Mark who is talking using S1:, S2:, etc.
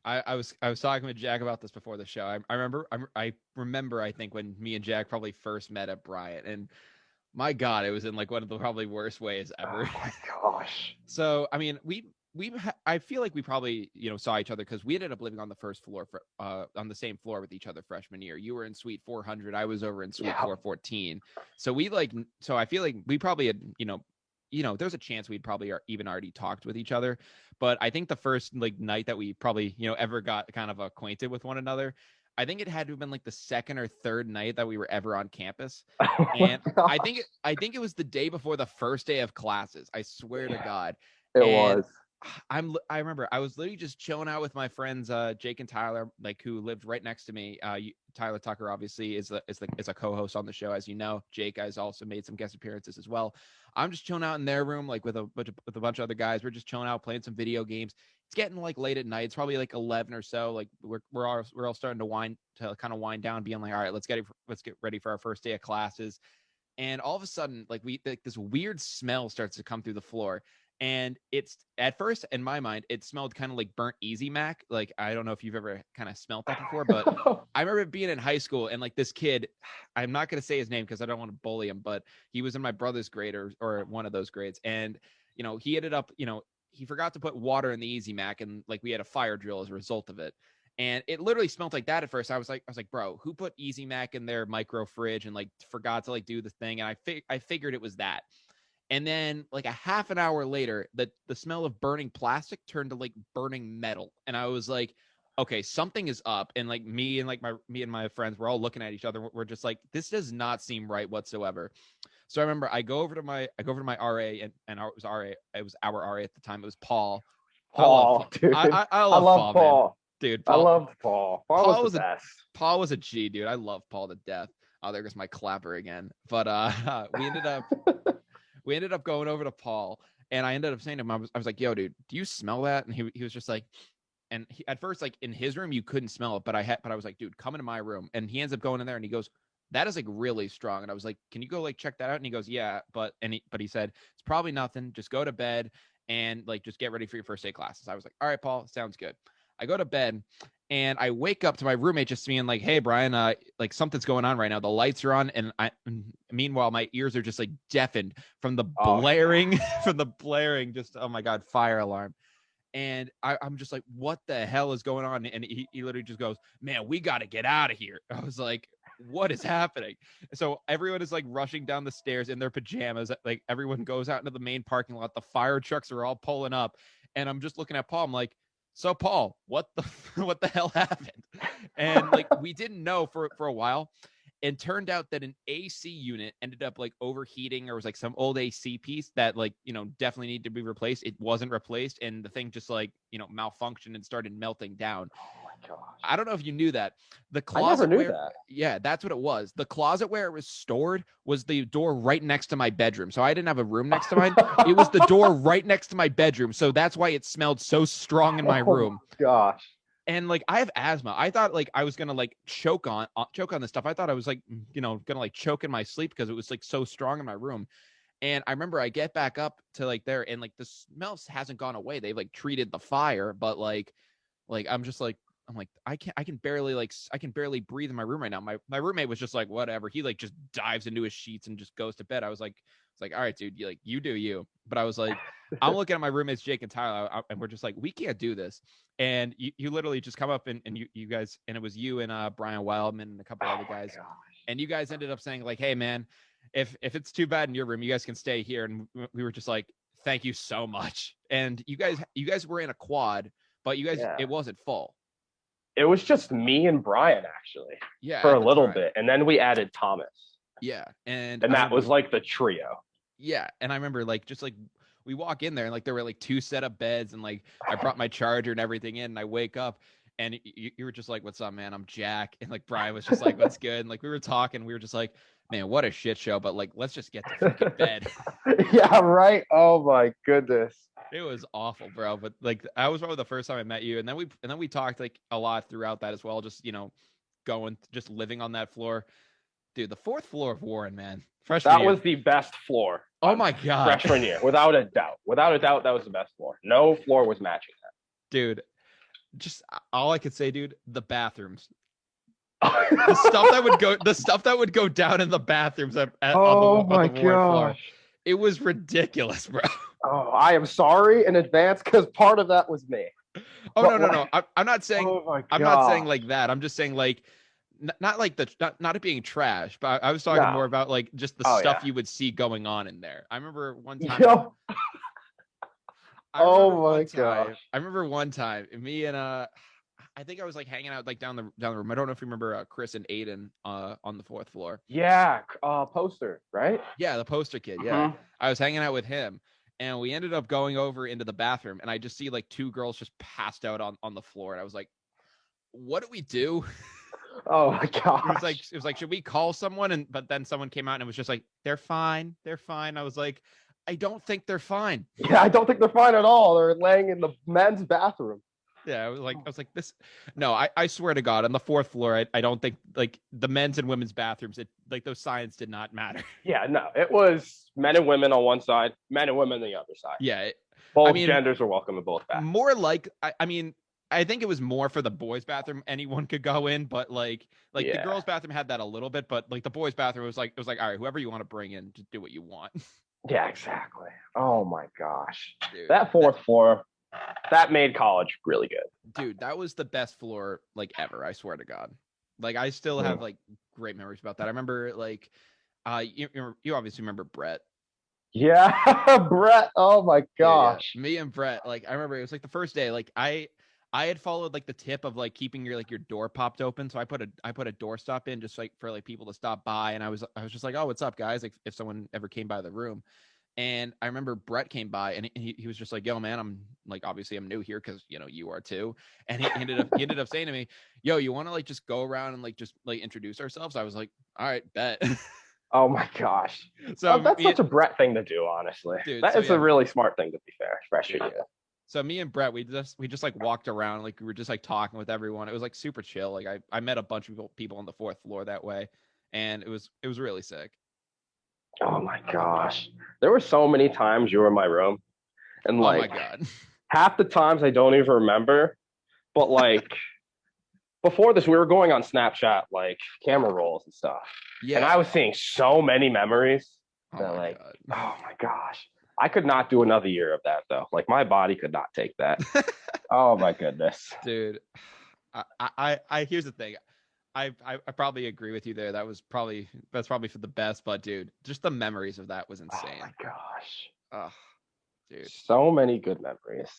S1: I was talking with Jack about this before the show. I remember I think when me and Jack probably first met at Bryant, and my God, it was in like one of the probably worst ways ever.
S2: Oh my gosh.
S1: So I mean, I feel like we probably saw each other because we ended up living on the first floor for on the same floor with each other freshman year. You were in suite 400, I was over in suite
S2: Yeah.
S1: 414. So so I feel like we probably had there's a chance we'd probably even already talked with each other. But I think the first like night that we probably ever got kind of acquainted with one another, I think it had to have been like the second or third night that we were ever on campus.
S2: Oh my
S1: And I
S2: gosh.
S1: think it was the day before the first day of classes. I swear to
S2: Yeah,
S1: God.
S2: it
S1: And
S2: was.
S1: I remember I was literally just chilling out with my friends Jake and Tyler, like who lived right next to me. Tyler Tucker obviously is a co-host on the show, as you know. Jake has also made some guest appearances as well. I'm just chilling out in their room, like with a bunch of other guys. We're just chilling out, playing some video games. It's getting like late at night. It's probably like 11 or so. Like we're all starting to kind of wind down, being like, all right, let's get ready for our first day of classes. And all of a sudden, like this weird smell starts to come through the floor. And it's at first in my mind, it smelled kind of like burnt Easy Mac. Like, I don't know if you've ever kind of smelled that before, but I remember being in high school and like this kid, I'm not going to say his name because I don't want to bully him, but he was in my brother's grade or one of those grades. And, he ended up, he forgot to put water in the Easy Mac, and like we had a fire drill as a result of it. And it literally smelled like that at first. I was like, bro, who put Easy Mac in their micro fridge and like forgot to like do the thing? And I figured it was that. And then like a half an hour later, the smell of burning plastic turned to like burning metal. And I was like, okay, something is up. And like me and my friends, we're all looking at each other. We're just like, this does not seem right whatsoever. So I remember I go over to my RA, and it was our RA at the time. It was Paul. I love
S2: Paul,
S1: Paul.
S2: dude.
S1: I
S2: I
S1: love
S2: love
S1: Paul, man.
S2: Paul.
S1: Dude,
S2: I
S1: Paul
S2: loved Paul. Paul was
S1: Paul
S2: the
S1: was a
S2: best.
S1: Paul was a G, dude. I love Paul to death. Oh, there goes my clapper again. But we ended up going over to Paul, and I ended up saying to him, I was like, yo, dude, do you smell that? And he was just like, and at first, like in his room, you couldn't smell it, but I was like, dude, come into my room. And he ends up going in there, and he goes, that is like really strong. And I was like, can you go like check that out? And he goes, yeah, but he said it's probably nothing. Just go to bed and like just get ready for your first day classes. I was like, all right, Paul, sounds good. I go to bed, and I wake up to my roommate just being like, hey, Brian, like something's going on right now. The lights are on, and meanwhile my ears are just like deafened from the
S2: Oh,
S1: blaring, from the blaring. Just, oh my God, fire alarm. And I'm just like, what the hell is going on? And he literally just goes, man, we got to get out of here. I was like, what is happening? So everyone is like rushing down the stairs in their pajamas. Like everyone goes out into the main parking lot. The fire trucks are all pulling up. And I'm just looking at Paul. I'm like, so Paul, what the what the hell happened? And like we didn't know for a while. And turned out that an AC unit ended up like overheating, or was like some old AC piece that like, definitely needed to be replaced. It wasn't replaced, and the thing just like, malfunctioned and started melting down.
S2: oh my gosh.
S1: I don't know if you knew that. The
S2: I never
S1: closet
S2: knew
S1: where,
S2: that.
S1: yeah, that's what it was. The closet where it was stored was the door right next to my bedroom. So I didn't have a room next to mine. It was the door right next to my bedroom. So that's why it smelled so strong in my
S2: Oh
S1: room.
S2: my gosh.
S1: And like I have asthma. I thought like I was gonna like choke on this stuff. I thought I was like gonna like choke in my sleep because it was like so strong in my room. And I remember I get back up to like there, and like the smell hasn't gone away. They've like treated the fire, but like I'm like I can barely breathe in my room right now. My roommate was just like, whatever. He like just dives into his sheets and just goes to bed. I was like, it's like, all right, dude, you do you. But I was like, I'm looking at my roommates Jake and Tyler, and we're just like, we can't do this. And you literally just come up, and you guys, and it was you and Brian Wildman and a couple
S2: Oh
S1: other
S2: my
S1: guys,
S2: gosh.
S1: and you guys ended up saying like, hey man, if it's too bad in your room, you guys can stay here. And we were just like, thank you so much. And you guys were in a quad, but
S2: Yeah.
S1: it wasn't full.
S2: It was just me and Brian actually
S1: Yeah,
S2: for
S1: at
S2: a
S1: the
S2: little
S1: time.
S2: bit. And then we added Thomas.
S1: Yeah. And
S2: And
S1: I
S2: that
S1: remember
S2: was like the trio.
S1: yeah, and I remember like just like we walk in there, and like there were like two set up beds, and like I brought my charger and everything in, and I wake up, and you were just like, what's up, man? I'm Jack. And like Brian was just like, what's good? And like we were talking, we were just like, man, what a shit show, but like let's just get to freaking bed.
S2: Yeah, right. Oh my goodness.
S1: It was awful, bro. But like that was probably the first time I met you, and then we talked like a lot throughout that as well, just going just living on that floor. Dude, the fourth floor of Warren, man. Freshman
S2: That
S1: year.
S2: was the best floor
S1: Oh
S2: on
S1: my God.
S2: freshman year, without a doubt. Without a doubt, that was the best floor. No floor was matching that.
S1: Dude, just all I could say, dude, the bathrooms. The stuff that would go down in the bathrooms
S2: Oh
S1: on
S2: my
S1: the ward floor.
S2: gosh.
S1: It was ridiculous, bro.
S2: Oh, I am sorry in advance because part of that was me.
S1: Oh
S2: But
S1: no. I'm not saying
S2: oh my
S1: I'm not saying
S2: gosh.
S1: like that. I'm just saying like not like not it being trash, but I was talking
S2: No.
S1: more about like just the
S2: Oh
S1: stuff
S2: yeah.
S1: you would see going on in there.
S2: Yo. Oh my gosh.
S1: I remember one time me and I think I was like hanging out like down the room. I don't know if you remember Chris and Aiden on the fourth floor.
S2: Yeah. Poster, right?
S1: Yeah, the poster kid. Yeah.
S2: Mhm.
S1: I was hanging out with him and we ended up going over into the bathroom and I just see like two girls just passed out on the floor. And I was like, what do we do?
S2: Oh my
S1: It was like, should we call someone? But then someone came out and it was just like, they're fine. They're fine. I was like, I don't think they're fine.
S2: Yeah, I don't think they're fine at all. They're laying in the men's bathroom.
S1: Yeah, I was like this. No, I swear to God, on the fourth floor, I don't think like the men's and women's bathrooms, like those signs did not matter.
S2: Yeah, no, it was men and women on one side, men and women on the other side.
S1: Yeah,
S2: Both genders are welcome in both bathrooms.
S1: more like I mean, I think it was more for the boys' bathroom. Anyone could go in, but like the girls' bathroom had that a little bit, but like the boys' bathroom was like all right, whoever you want to bring in, just do what you want.
S2: Yeah, exactly. Oh my gosh,
S1: Dude,
S2: that fourth floor, that made college really good.
S1: dude, that was the best floor like ever. I swear to God. Like I still have like great memories about that. I remember like, you obviously remember Brett.
S2: Yeah, Brett. Oh my gosh.
S1: Yeah. Me and Brett, like I remember it was like the first day, like I had followed like the tip of like keeping your door popped open. So I put a doorstop in just like for like people to stop by. And I was just like, oh, what's up, guys? Like if someone ever came by the room. And I remember Brett came by and he was just like, yo, man, I'm like, obviously I'm new here because, you are too. And he ended up saying to me, yo, you want to like just go around and like just like introduce ourselves? I was like, all right, bet.
S2: Oh my gosh.
S1: So
S2: That's such a Brett thing to do, honestly.
S1: Dude,
S2: That is a really smart thing to be fair, freshman year.
S1: So me and Brett, we just like walked around, like we were just like talking with everyone. It was like super chill. Like I met a bunch of people on the fourth floor that way, and it was really sick.
S2: Oh my gosh. There were so many times you were in my room, and
S1: Oh
S2: like
S1: my God.
S2: half the times I don't even remember, but like before this, we were going on Snapchat, like camera rolls and stuff.
S1: Yeah.
S2: And I was seeing so many memories that,
S1: my
S2: like,
S1: God.
S2: oh my gosh. I could not do another year of that, though. Like, my body could not take that. Oh my goodness.
S1: Dude, I here's the thing. I probably agree with you there. That's probably for the best, but dude, just the memories of that was insane.
S2: Oh my gosh.
S1: Oh, dude.
S2: So many good memories.